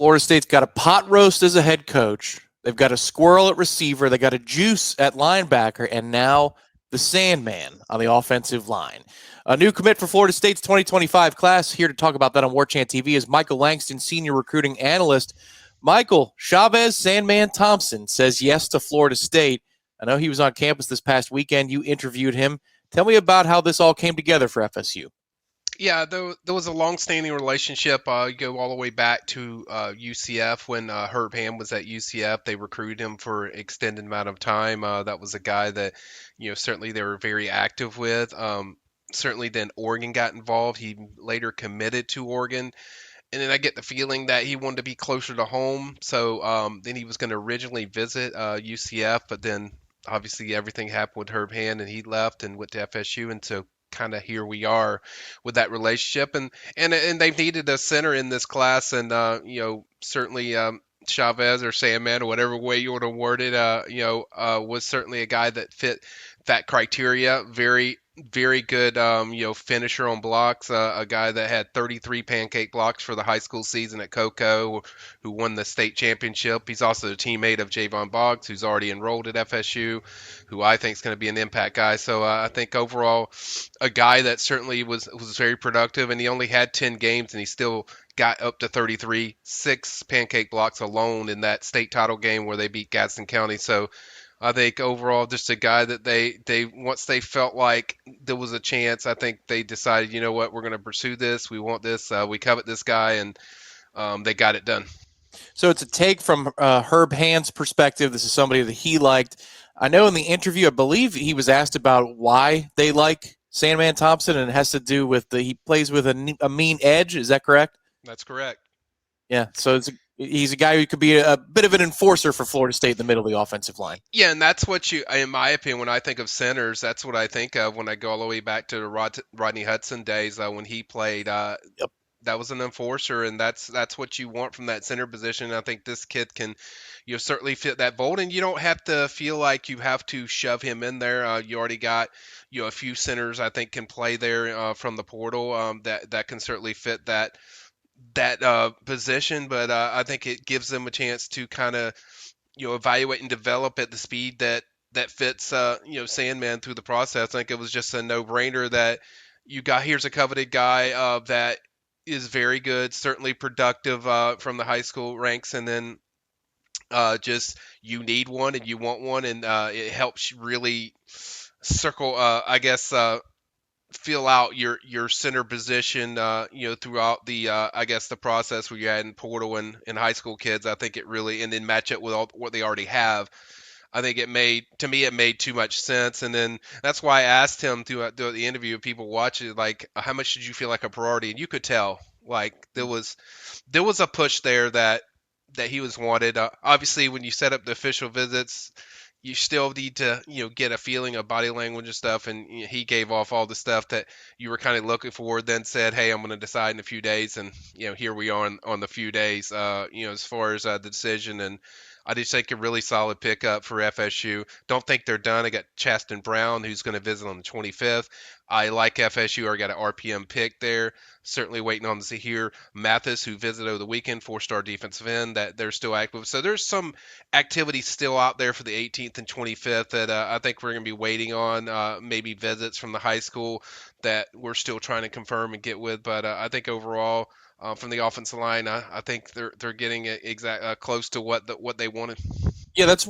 Florida State's got a pot roast as a head coach. They've got a squirrel at receiver. They got a juice at linebacker, and now the Sandman on the offensive line. A new commit for Florida State's 2025 class. Here to talk about that on Warchant TV is Michael Langston, senior recruiting analyst. Michael, Chavez Sandman Thompson says yes to Florida State. I know he was on campus this past weekend. You interviewed him. Tell me about how this all came together for FSU. Yeah, there was a long-standing relationship. You go all the way back to UCF when Herb Ham was at UCF. They recruited him for an extended amount of time. That was a guy that, certainly they were very active with. Certainly then Oregon got involved. He later committed to Oregon. And then I get the feeling that he wanted to be closer to home. So then he was going to originally visit UCF, but then obviously everything happened with Herb Hand and he left and went to FSU. And so kind of here we are with that relationship. And they've needed a center in this class. And, certainly Chavez or Sandman or whatever way you want to word it, was certainly a guy that fit that criteria. Very good, finisher on blocks. A guy that had 33 pancake blocks for the high school season at Cocoa, who won the state championship. He's also a teammate of Javon Boggs, who's already enrolled at FSU, who I think is going to be an impact guy. So I think overall, a guy that certainly was very productive, and he only had 10 games, and he still got up to 33, 6 pancake blocks alone in that state title game where they beat Gadsden County. So I think overall, just a guy that they once they felt like there was a chance, I think they decided, you know what, we're going to pursue this. We want this. We covet this guy, and they got it done. So it's a take from Herb Hand's perspective. This is somebody that he liked. I know in the interview, I believe he was asked about why they like Sandman Thompson, and it has to do with he plays with a mean edge. Is that correct? That's correct. Yeah, so he's a guy who could be a bit of an enforcer for Florida State in the middle of the offensive line. Yeah, and that's what in my opinion, when I think of centers, that's what I think of when I go all the way back to the Rodney Hudson days when he played. Yep. That was an enforcer, and that's what you want from that center position. I think this kid can, certainly fit that mold, and you don't have to feel like you have to shove him in there. You already got, a few centers I think can play there from the portal that can certainly fit that position, but I think it gives them a chance to kind of evaluate and develop at the speed that fits Sandman through the process. I think it was just a no-brainer that here's a coveted guy that is very good, certainly productive from the high school ranks, and then just you need one and you want one, and it helps really circle, I guess, fill out your center position, throughout the I guess the process where you had in portal and high school kids. I think it really, and then match it with what they already have. I think it made too much sense, and then that's why I asked him throughout the interview, people watch it, like, how much did you feel like a priority? And you could tell, like, there was a push there that he was wanted. Obviously, when you set up the official visits, you still need to, get a feeling of body language and stuff. And he gave off all the stuff that you were kind of looking for, then said, hey, I'm going to decide in a few days. And, here we are on the few days, as far as the decision. And I just think a really solid pickup for FSU. Don't think they're done. I got Chasten Brown, who's going to visit on the 25th. I like FSU. I got an RPM pick there. Certainly waiting on to hear Mathis, who visited over the weekend, 4-star defensive end, that they're still active. So there's some activity still out there for the 18th and 25th that I think we're going to be waiting on. Maybe visits from the high school that we're still trying to confirm and get with. But I think overall, from the offensive line, I think they're getting close to what they wanted. Yeah, that's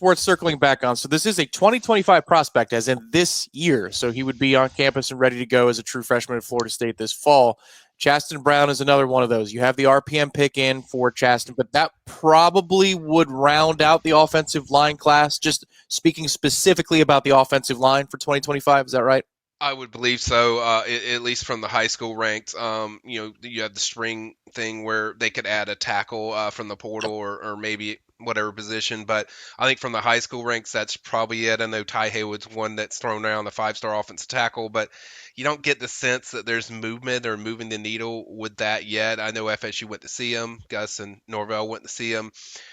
worth circling back on. So this is a 2025 prospect, as in this year. So he would be on campus and ready to go as a true freshman at Florida State this fall. Chasten Brown is another one of those. You have the RPM pick in for Chasten, but that probably would round out the offensive line class. Just speaking specifically about the offensive line for 2025, is that right? I would believe so, at least from the high school ranks. You have the spring thing where they could add a tackle from the portal or maybe whatever position. But I think from the high school ranks, that's probably it. I know Ty Haywood's one that's thrown around the 5-star offensive tackle, but you don't get the sense that there's movement or moving the needle with that yet. I know FSU went to see him. Gus and Norvell went to see him.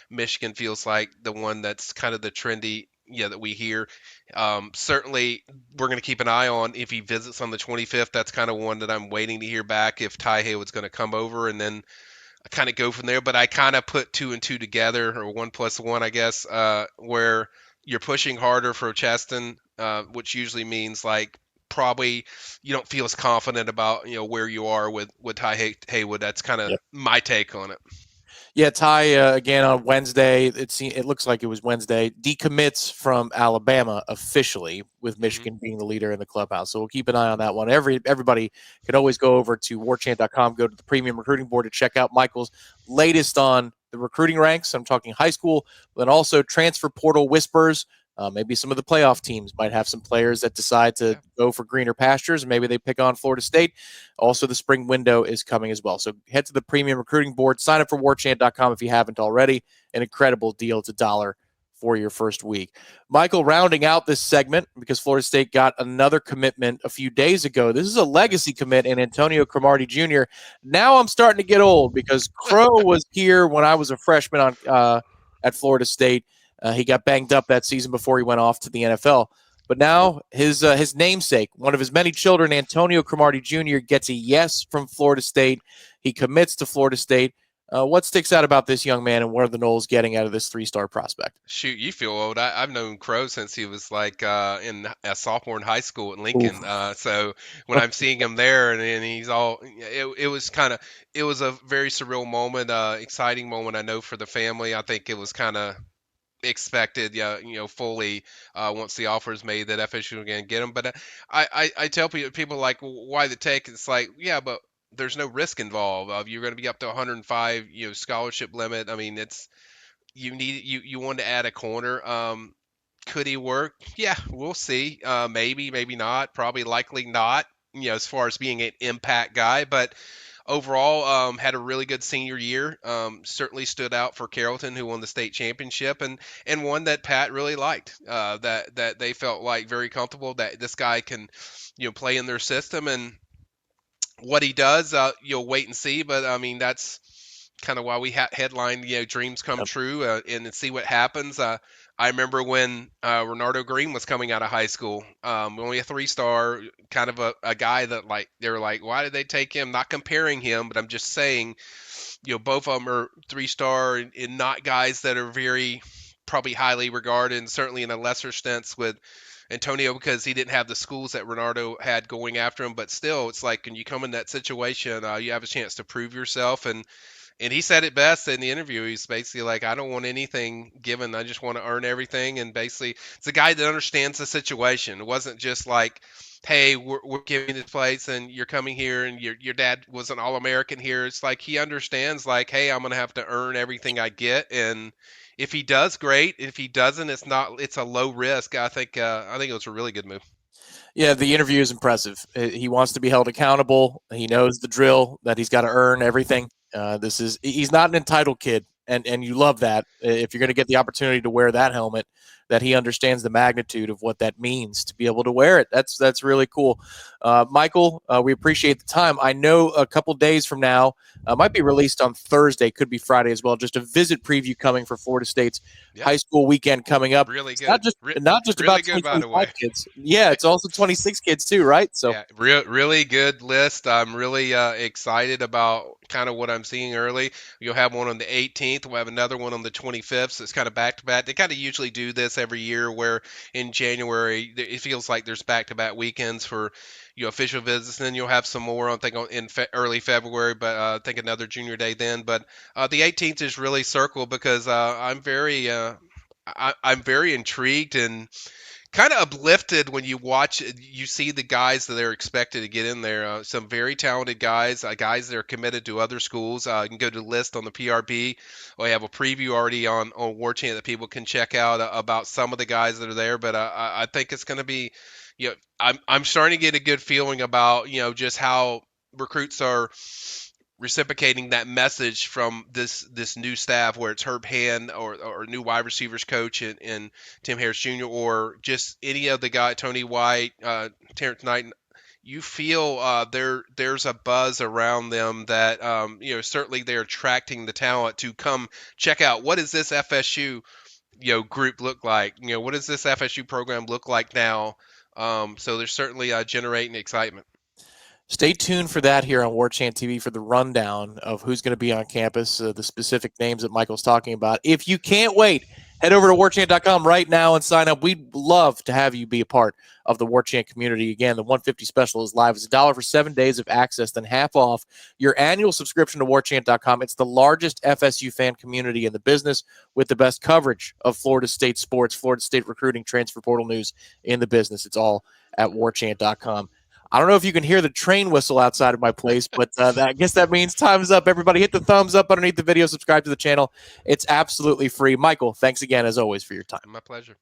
Michigan feels like the one that's kind of the trendy that we hear. Certainly, we're going to keep an eye on if he visits on the 25th. That's kind of one that I'm waiting to hear back if Ty Haywood's going to come over. And then kind of go from there. But I kind of put two and two together, or one plus one, I guess, where you're pushing harder for Cheston, which usually means like probably you don't feel as confident about where you are with Ty Haywood. That's kind of my take on it. Yeah, Ty again on Wednesday. It looks like it was Wednesday. Decommits from Alabama officially, with Hmm. Michigan being the leader in the clubhouse. So we'll keep an eye on that one. Everybody can always go over to warchant.com, go to the premium recruiting board to check out Michael's latest on the recruiting ranks. I'm talking high school, but then also transfer portal whispers. Maybe some of the playoff teams might have some players that decide to Yeah. go for greener pastures. Maybe they pick on Florida State. Also, the spring window is coming as well. So head to the premium recruiting board. Sign up for warchant.com if you haven't already. An incredible deal. It's $1 for your first week. Michael, rounding out this segment, because Florida State got another commitment a few days ago. This is a legacy commit in Antonio Cromartie Jr. Now I'm starting to get old, because Crow was here when I was a freshman at Florida State. He got banged up that season before he went off to the NFL. But now his namesake, one of his many children, Antonio Cromartie Jr., gets a yes from Florida State. He commits to Florida State. What sticks out about this young man, and what are the Noles getting out of this three-star prospect? Shoot, you feel old. I've known Crow since he was like in a sophomore in high school at Oof. Lincoln. So when I'm seeing him there and he's all, it was kind of, it was a very surreal moment, exciting moment. I know for the family. I think it was kind of expected, yeah, fully once the offer is made that FSU are going to get him. But I tell people like, "Well, why the take?" It's like, yeah, but there's no risk involved. You're going to be up to 105, scholarship limit. I mean, it's you want to add a corner. Could he work? Yeah, we'll see. Maybe not. Probably likely not. As far as being an impact guy, but overall, had a really good senior year. Certainly stood out for Carrollton, who won the state championship, and one that Pat really liked. That they felt like very comfortable that this guy can, play in their system. And what he does, you'll wait and see. But I mean, that's kind of why we headline, dreams come true, and see what happens. I remember when Renardo Green was coming out of high school, only a 3-star, kind of a guy that like they were like, why did they take him? Not comparing him, but I'm just saying, both of them are 3-star and not guys that are very probably highly regarded, and certainly in a lesser sense with Antonio because he didn't have the schools that Renardo had going after him. But still, it's like when you come in that situation, you have a chance to prove yourself. And he said it best in the interview. He's basically like, I don't want anything given. I just want to earn everything. And basically, it's a guy that understands the situation. It wasn't just like, hey, we're giving you this place and you're coming here and your dad was an All American here. It's like he understands, like, hey, I'm going to have to earn everything I get. And if he does, great. If he doesn't, it's a low risk. I think it was a really good move. Yeah, the interview is impressive. He wants to be held accountable. He knows the drill, that he's got to earn everything. He's not an entitled kid, and you love that. If you're going to get the opportunity to wear that helmet, that he understands the magnitude of what that means to be able to wear it. That's really cool. Michael, we appreciate the time. I know a couple days from now, might be released on Thursday, could be Friday as well. Just a visit preview coming for Florida State's Yeah, high school weekend coming up. really It's not good. just not just Really about good, by the 2025 way. kids. Yeah, it's also 26 kids too, right? So Yeah, really good list. I'm really excited about kind of what I'm seeing early. You'll have one on the 18th. We'll have another one on the 25th. So it's kind of back to back. They kind of usually do this every year, where in January it feels like there's back to back weekends for official visits. And then you'll have some more. I think in early February, but I think another junior day then. But the 18th is really circled because I'm very intrigued and kind of uplifted when you see the guys that are expected to get in there. Some very talented guys, guys that are committed to other schools. You can go to the list on the PRB. We have a preview already on Warchant that people can check out about some of the guys that are there. But I think it's going to be, I'm starting to get a good feeling about just how recruits are reciprocating that message from this new staff, where it's Herb Hand or new wide receivers coach and Tim Harris Jr. or just any of the guy, Tony White, Terrence Knight. You feel there's a buzz around them that certainly they're attracting the talent to come check out what does this FSU group look like. What does this FSU program look like now? So they're certainly generating excitement. Stay tuned for that here on Warchant TV for the rundown of who's going to be on campus, the specific names that Michael's talking about. If you can't wait, head over to warchant.com right now and sign up. We'd love to have you be a part of the Warchant community. Again, the 150 special is live. It's $1 for 7 days of access, then half off your annual subscription to warchant.com. It's the largest FSU fan community in the business with the best coverage of Florida State sports, Florida State recruiting, transfer portal news in the business. It's all at warchant.com. I don't know if you can hear the train whistle outside of my place, but I guess that means time's up. Everybody hit the thumbs up underneath the video. Subscribe to the channel. It's absolutely free. Michael, thanks again, as always, for your time. My pleasure.